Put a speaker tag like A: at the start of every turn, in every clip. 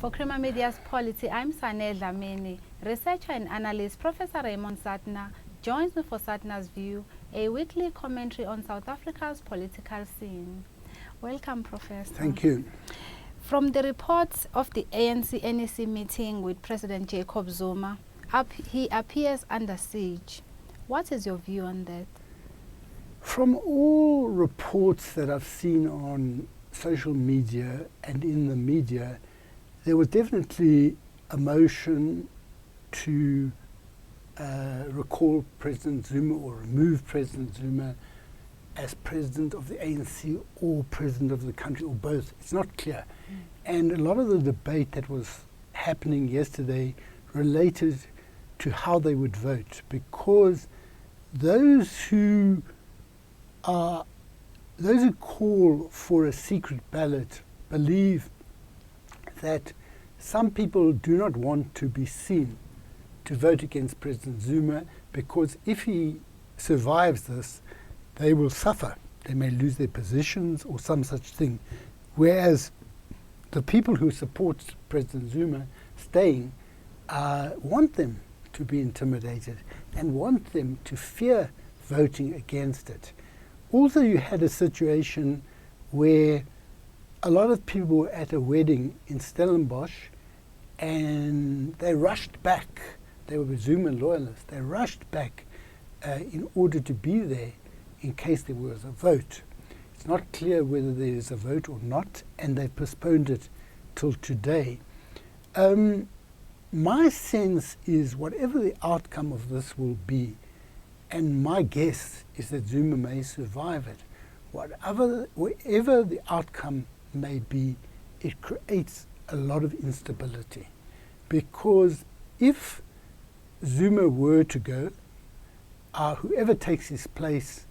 A: For Creamer Media's Polity, I'm Sane Dhlamini. Researcher and analyst Professor Raymond Suttner joins me for Suttner's View, a weekly commentary on South Africa's political scene. Welcome, Professor.
B: Thank you.
A: From the reports of the ANC-NEC meeting with President Jacob Zuma, he appears under siege. What is your view on that?
B: From all reports that I've seen on social media and in the media, there was definitely a motion to recall President Zuma or remove President Zuma as president of the ANC or president of the country or both. It's not clear. And a lot of the debate that was happening yesterday related to how they would vote, because those who call for a secret ballot believe that some people do not want to be seen to vote against President Zuma, because if he survives this, they will suffer. They may lose their positions or some such thing. Whereas the people who support President Zuma staying want them to be intimidated and want them to fear voting against it. Also, you had a situation where a lot of people were at a wedding in Stellenbosch and they rushed back. They were Zuma loyalists. They rushed back in order to be there in case there was a vote. It's not clear whether there is a vote or not, and they've postponed it till today. My sense is whatever the outcome of this will be, and my guess is that Zuma may survive it, whatever the outcome may be, it creates a lot of instability. Because if Zuma were to go, whoever takes his place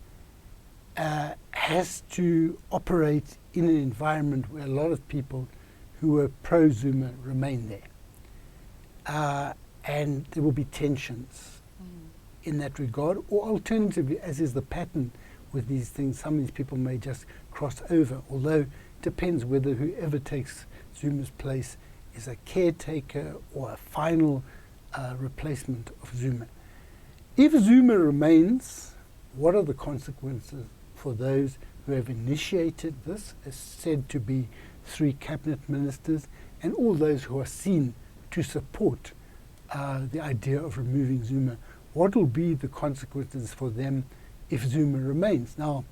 B: has to operate in an environment where a lot of people who are pro-Zuma remain there. And there will be tensions in that regard, or alternatively, as is the pattern with these things, some of these people may just cross over, although it depends whether whoever takes Zuma's place is a caretaker or a final replacement of Zuma. If Zuma remains, what are the consequences for those who have initiated this, as said to be 3 cabinet ministers, and all those who are seen to support the idea of removing Zuma? What will be the consequences for them if Zuma remains? Now,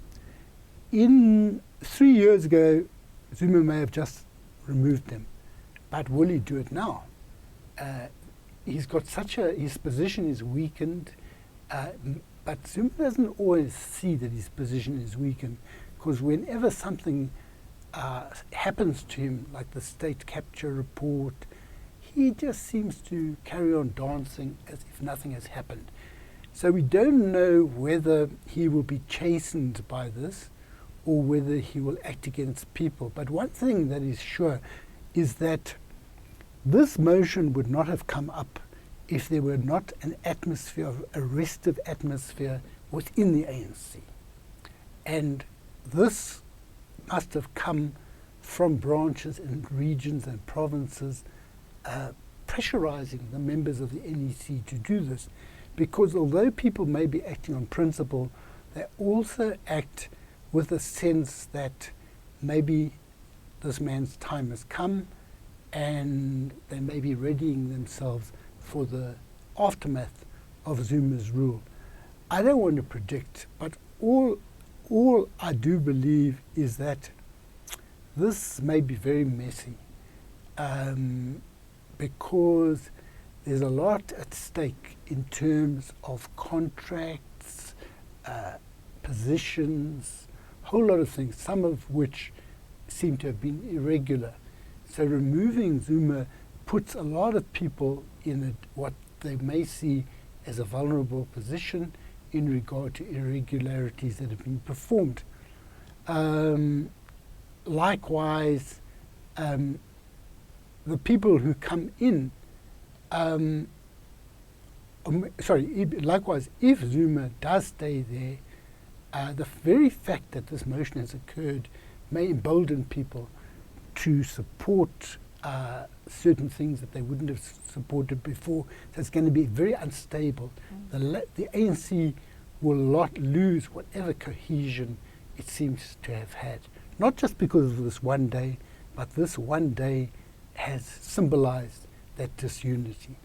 B: 3 years ago, Zuma may have just removed them, but will he do it now? He's got his position is weakened, but Zuma doesn't always see that his position is weakened, because whenever something happens to him, like the state capture report, he just seems to carry on dancing as if nothing has happened. So we don't know whether he will be chastened by this or whether he will act against people. But one thing that is sure is that this motion would not have come up if there were not an atmosphere, a restive atmosphere within the ANC. And this must have come from branches and regions and provinces pressurizing the members of the NEC to do this, because although people may be acting on principle, they also act with a sense that maybe this man's time has come and they may be readying themselves for the aftermath of Zuma's rule. I don't want to predict, but all I do believe is that this may be very messy, because there's a lot at stake in terms of contracts, positions, a whole lot of things, some of which seem to have been irregular. So removing Zuma puts a lot of people in what they may see as a vulnerable position in regard to irregularities that have been performed. Likewise, the people who come in, likewise, if Zuma does stay there, the very fact that this motion has occurred may embolden people to support certain things that they wouldn't have supported before. So it's going to be very unstable. The ANC will lose whatever cohesion it seems to have had. Not just because of this one day, but this one day has symbolized that disunity.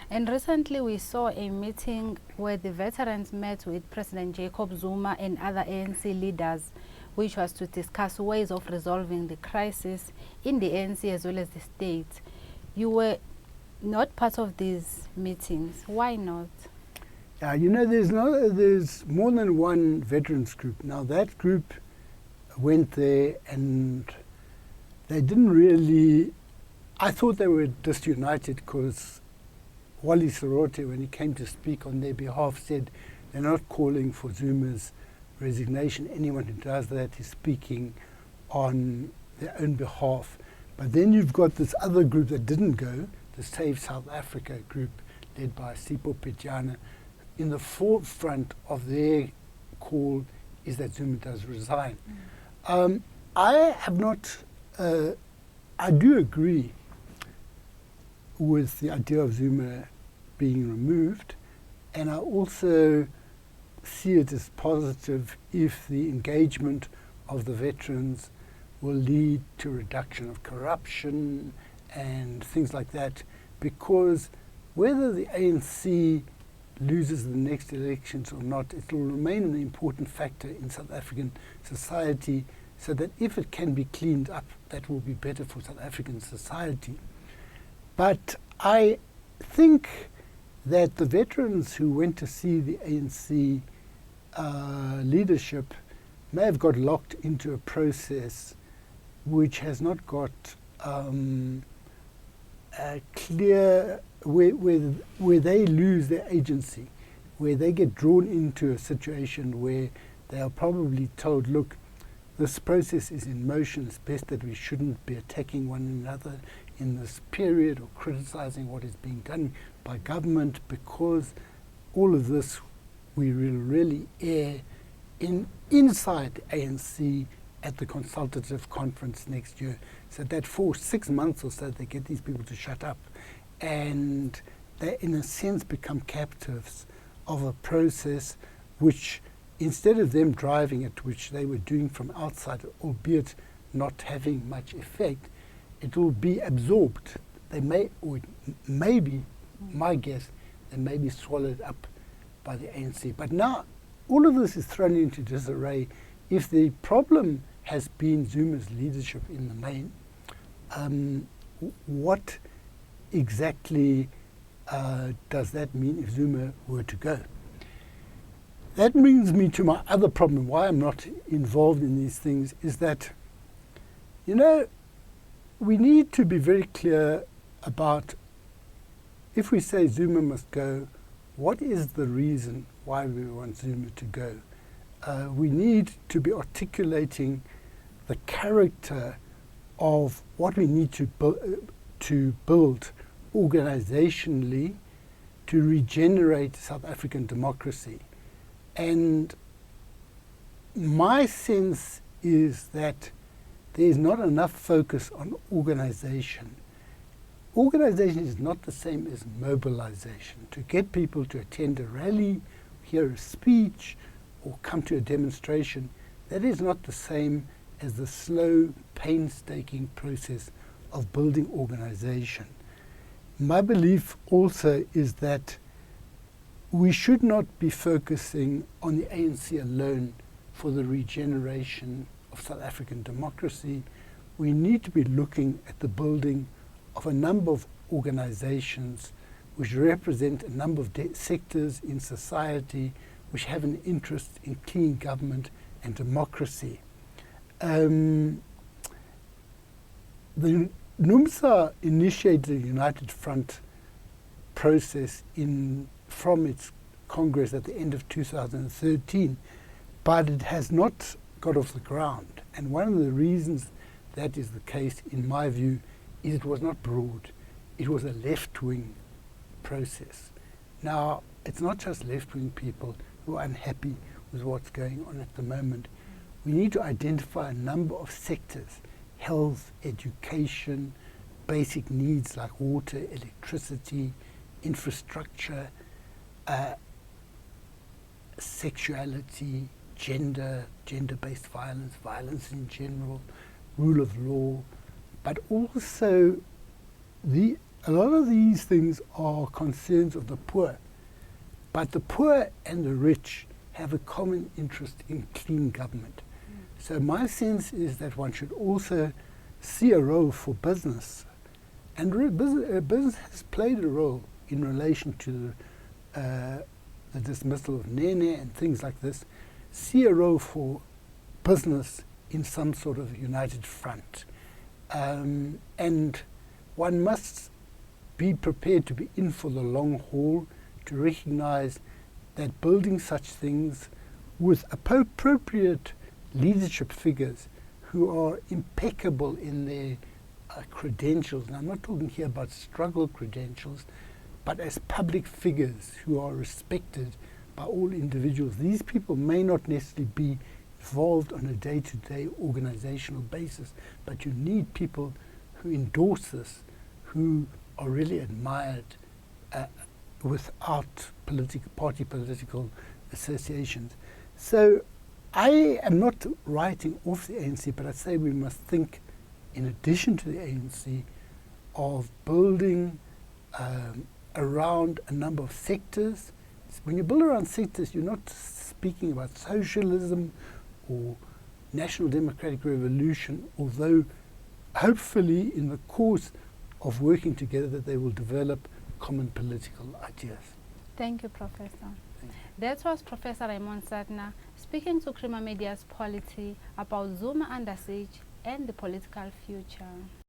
A: And recently we saw a meeting where the veterans met with President Jacob Zuma and other ANC leaders, which was to discuss ways of resolving the crisis in the ANC as well as the state. You were not part of these meetings. Why not?
B: You know, there's more than one veterans group. Now that group went there and they didn't really, I thought they were disunited because Wally Serote, when he came to speak on their behalf, said they're not calling for Zuma's resignation. Anyone who does that is speaking on their own behalf. But then you've got this other group that didn't go, the Save South Africa group, led by Sipho Pitjana. In the forefront of their call is that Zuma does resign. I have not, I do agree with the idea of Zuma being removed, and I also see it as positive if the engagement of the veterans will lead to reduction of corruption and things like that, because whether the ANC loses the next elections or not, it will remain an important factor in South African society, so that if it can be cleaned up, that will be better for South African society. But I think that the veterans who went to see the ANC leadership may have got locked into a process which has not got clear, where they lose their agency, where they get drawn into a situation where they are probably told, look, this process is in motion, it's best that we shouldn't be attacking one another in this period or criticizing what is being done by government, because all of this we will really air inside ANC at the consultative conference next year. So that for 6 months or so they get these people to shut up, and they in a sense become captives of a process which, instead of them driving it, which they were doing from outside, albeit not having much effect, it will be absorbed. They may, or maybe, my guess, they may be swallowed up by the ANC. But now all of this is thrown into disarray. If the problem has been Zuma's leadership in the main, what exactly does that mean if Zuma were to go? That brings me to my other problem, why I'm not involved in these things, is that, you know, we need to be very clear about, if we say Zuma must go, what is the reason why we want Zuma to go? We need to be articulating the character of what we need to build organizationally to regenerate South African democracy. And my sense is that there is not enough focus on organization. Organization is not the same as mobilization. To get people to attend a rally, hear a speech, or come to a demonstration, that is not the same as the slow, painstaking process of building organization. My belief also is that we should not be focusing on the ANC alone for the regeneration of South African democracy. We need to be looking at the building of a number of organizations which represent a number of sectors in society which have an interest in clean government and democracy. The NUMSA initiated a United Front process from its Congress at the end of 2013, but it has not got off the ground. And one of the reasons that is the case, in my view, is it was not broad. It was a left-wing process. Now, it's not just left-wing people who are unhappy with what's going on at the moment. We need to identify a number of sectors, health, education, basic needs like water, electricity, infrastructure, sexuality, gender-based violence, violence in general, rule of law, but also a lot of these things are concerns of the poor. But the poor and the rich have a common interest in clean government. So my sense is that one should also see a role for business. And business has played a role in relation to the dismissal of Nene and things like this. See a role for business in some sort of united front. And one must be prepared to be in for the long haul, to recognize that building such things with appropriate leadership figures who are impeccable in their credentials, and I'm not talking here about struggle credentials, but as public figures who are respected by all individuals. These people may not necessarily be involved on a day-to-day organizational basis, but you need people who endorse this, who are really admired without party political associations. So I am not writing off the ANC, but I say we must think, in addition to the ANC, of building around a number of sectors. When you build around sectors, you're not speaking about socialism or national democratic revolution, although hopefully in the course of working together that they will develop common political ideas.
A: Thank you, Professor. That was Professor Raymond Suttner speaking to Creamer Media's Polity about Zuma under siege and the political future.